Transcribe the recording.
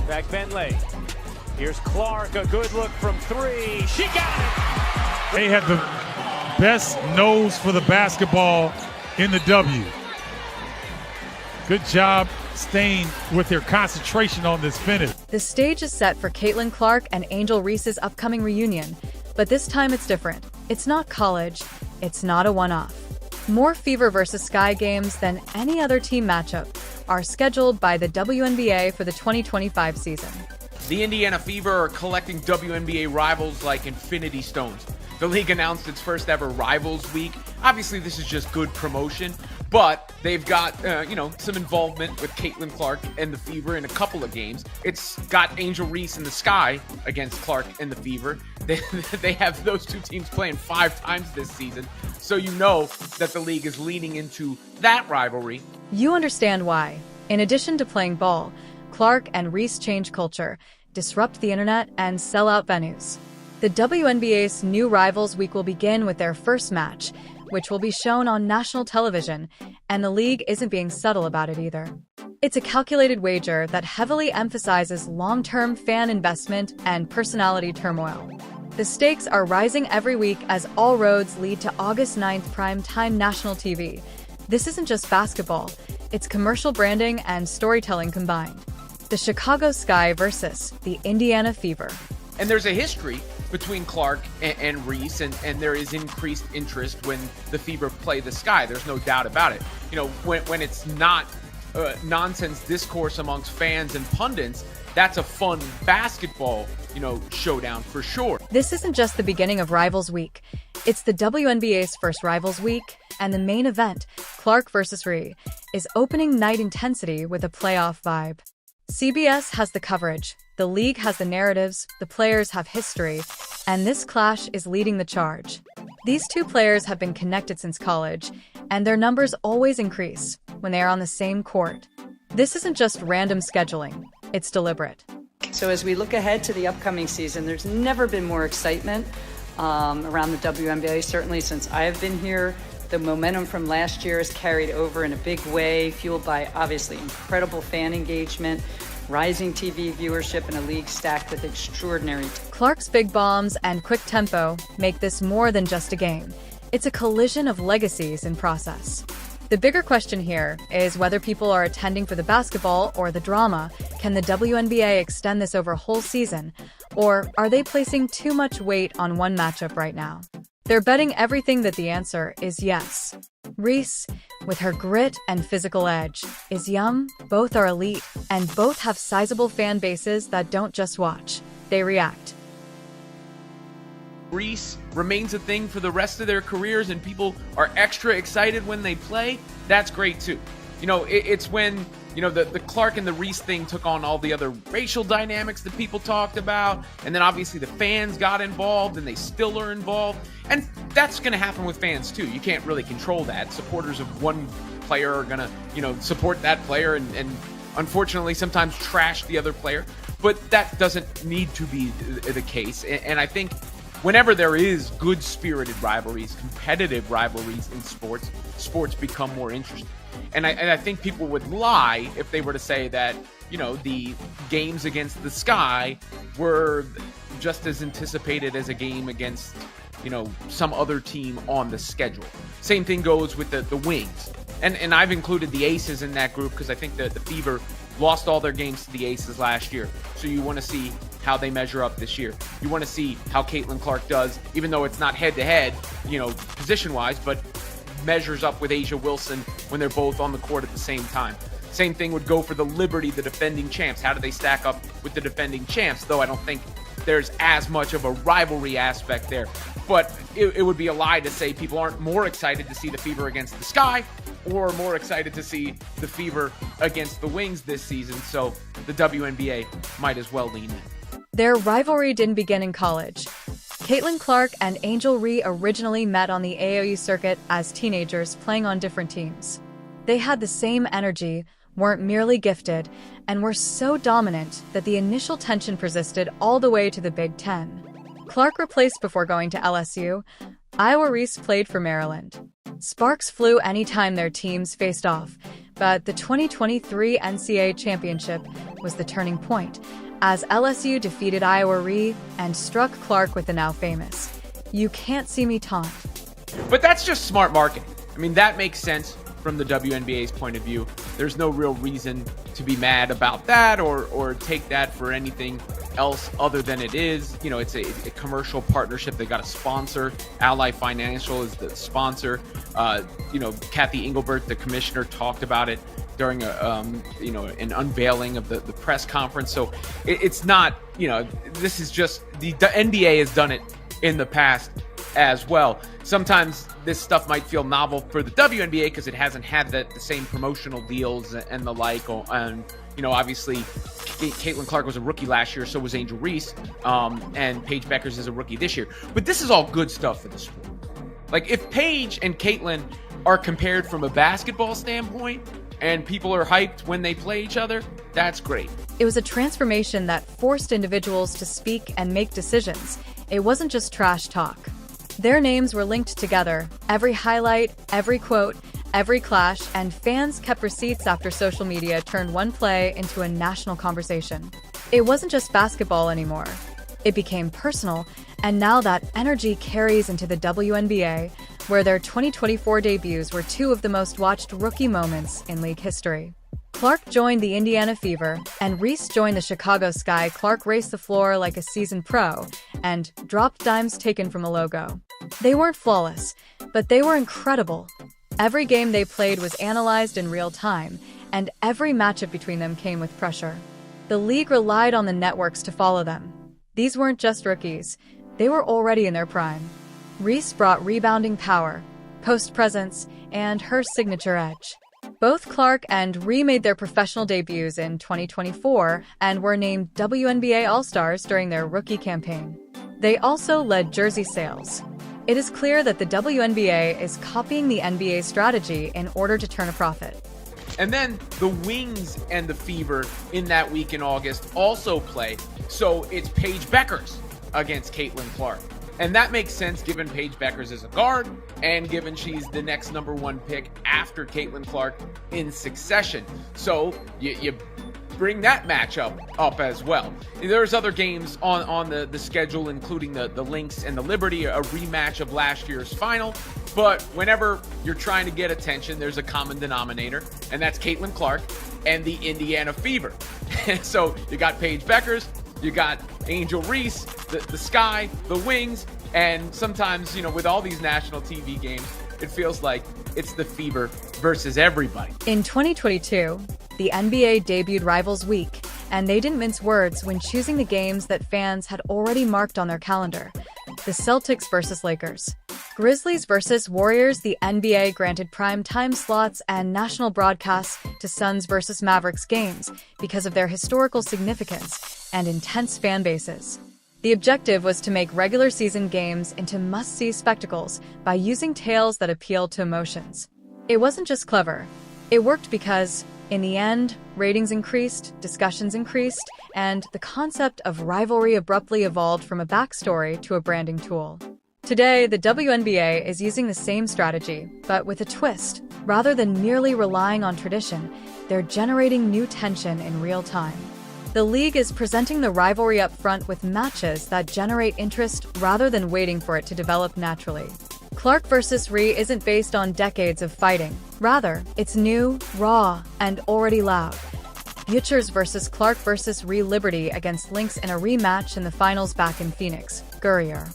Back Bentley. Here's Clark, a good look from three. She got it! They had the best nose for the basketball in the W. Good job staying with their concentration on this finish. The stage is set for Caitlin Clark and Angel Reese's upcoming reunion, but this time it's different. It's not college, it's not a one-off. More Fever versus Sky games than any other team matchup are scheduled by the WNBA for the 2025 season. The Indiana Fever are collecting WNBA rivals like infinity stones. The league announced its first ever Rivals Week. Obviously, this is just good promotion, but they've got, some involvement with Caitlin Clark and the Fever in a couple of games. It's got Angel Reese and the Sky against Clark and the Fever. They have those two teams playing 5 times this season, so you know that the league is leaning into that rivalry. You understand why. In addition to playing ball, Clark and Reese change culture, disrupt the internet, and sell out venues. The WNBA's new Rivals Week will begin with their first match, which will be shown on national television, and the league isn't being subtle about it either. It's a calculated wager that heavily emphasizes long-term fan investment and personality turmoil. The stakes are rising every week as all roads lead to August 9th primetime national TV. This isn't just basketball, it's commercial branding and storytelling combined. The Chicago Sky versus the Indiana Fever. And there's a history between Clark and Reese, and there is increased interest when the Fever play the Sky. There's no doubt about it. You know, when it's not nonsense discourse amongst fans and pundits, that's a fun basketball, showdown for sure. This isn't just the beginning of Rivals Week. It's the WNBA's first Rivals Week, and the main event, Clark versus Ree, is opening night intensity with a playoff vibe. CBS has the coverage, the league has the narratives, the players have history, and this clash is leading the charge. These two players have been connected since college, and their numbers always increase when they are on the same court. This isn't just random scheduling, it's deliberate. So as we look ahead to the upcoming season, there's never been more excitement around the WNBA, certainly since I've been here. The momentum from last year is carried over in a big way, fueled by obviously incredible fan engagement, rising TV viewership, and a league stacked with extraordinary. Clark's big bombs and quick tempo make this more than just a game. It's a collision of legacies in process. The bigger question here is whether people are attending for the basketball or the drama. Can the WNBA extend this over a whole season? Or are they placing too much weight on one matchup right now? They're betting everything that the answer is yes. Reese, with her grit and physical edge, is young, both are elite, and both have sizable fan bases that don't just watch, they react. Reese remains a thing for the rest of their careers and people are extra excited when they play. That's great too. It's when the Clark and the Reese thing took on all the other racial dynamics that people talked about, and then obviously the fans got involved, and they still are involved, and that's going to happen with fans too. You can't really control that. Supporters of one player are going to, support that player, and unfortunately sometimes trash the other player, but that doesn't need to be the case, and I think whenever there is good-spirited rivalries, competitive rivalries in sports become more interesting. And I think people would lie if they were to say that, the games against the Sky were just as anticipated as a game against, some other team on the schedule. Same thing goes with the Wings. And I've included the Aces in that group because I think that the Fever lost all their games to the Aces last year. So you want to see how they measure up this year. You want to see how Caitlin Clark does, even though it's not head-to-head, position-wise, but measures up with A'ja Wilson when they're both on the court at the same time. Same thing would go for the Liberty, the defending champs. How do they stack up with the defending champs? Though I don't think there's as much of a rivalry aspect there. But it would be a lie to say people aren't more excited to see the Fever against the Sky or more excited to see the Fever against the Wings this season. So the WNBA might as well lean in. Their rivalry didn't begin in college. Caitlin Clark and Angel Reese originally met on the AAU circuit as teenagers playing on different teams. They had the same energy, weren't merely gifted, and were so dominant that the initial tension persisted all the way to the Big Ten. Clark replaced before going to LSU. Iowa Reese played for Maryland. Sparks flew anytime their teams faced off, But the 2023 NCAA championship was the turning point, as LSU defeated Iowa Reese and struck Clark with the now famous "You can't see me" taunt. But that's just smart marketing. I mean, that makes sense from the WNBA's point of view. There's no real reason to be mad about that or take that for anything else other than it is. You know, it's a commercial partnership. They got a sponsor. Ally Financial is the sponsor. Kathy Engelbert, the commissioner, talked about it during an unveiling of the press conference. So it's not, this is just the NBA has done it in the past as well. Sometimes this stuff might feel novel for the WNBA because it hasn't had the same promotional deals and the like. And, obviously, Caitlin Clark was a rookie last year, so was Angel Reese, and Paige Beckers is a rookie this year. But this is all good stuff for the sport. Like, if Paige and Caitlin are compared from a basketball standpoint and people are hyped when they play each other, that's great. It was a transformation that forced individuals to speak and make decisions. It wasn't just trash talk. Their names were linked together, every highlight, every quote, every clash, and fans kept receipts after social media turned one play into a national conversation. It wasn't just basketball anymore. It became personal, and now that energy carries into the WNBA, where their 2024 debuts were two of the most watched rookie moments in league history. Clark joined the Indiana Fever, and Reese joined the Chicago Sky. Clark raced the floor like a seasoned pro, and dropped dimes taken from a logo. They weren't flawless, but they were incredible. Every game they played was analyzed in real time, and every matchup between them came with pressure. The league relied on the networks to follow them. These weren't just rookies. They were already in their prime. Reese brought rebounding power, post presence, and her signature edge. Both Clark and Reese made their professional debuts in 2024 and were named WNBA All-Stars during their rookie campaign. They also led jersey sales. It is clear that the WNBA is copying the NBA strategy in order to turn a profit. And then the Wings and the Fever in that week in August also play. So it's Paige Beckers against Caitlin Clark. And that makes sense given Paige Beckers is a guard and given she's the next #1 pick after Caitlin Clark in succession. So you bring that matchup up as well. There's other games on the schedule, including the Lynx and the Liberty, a rematch of last year's final. But whenever you're trying to get attention, there's a common denominator, and that's Caitlin Clark and the Indiana Fever. So you got Paige Beckers, you got Angel Reese, the Sky, the Wings, and sometimes, with all these national TV games, it feels like it's the Fever versus everybody. In 2022, the NBA debuted Rivals Week, and they didn't mince words when choosing the games that fans had already marked on their calendar. The Celtics versus Lakers. Grizzlies versus Warriors. The NBA granted prime time slots and national broadcasts to Suns versus Mavericks games because of their historical significance and intense fan bases. The objective was to make regular season games into must-see spectacles by using tales that appeal to emotions. It wasn't just clever. It worked because, in the end, ratings increased, discussions increased, and the concept of rivalry abruptly evolved from a backstory to a branding tool. Today, the WNBA is using the same strategy, but with a twist. Rather than merely relying on tradition, they're generating new tension in real time. The league is presenting the rivalry up front with matches that generate interest rather than waiting for it to develop naturally. Clark versus Reese isn't based on decades of fighting. Rather, it's new, raw, and already loud. Butchers versus Clark versus Reese. Liberty against Lynx in a rematch in the finals back in Phoenix. Gurrier.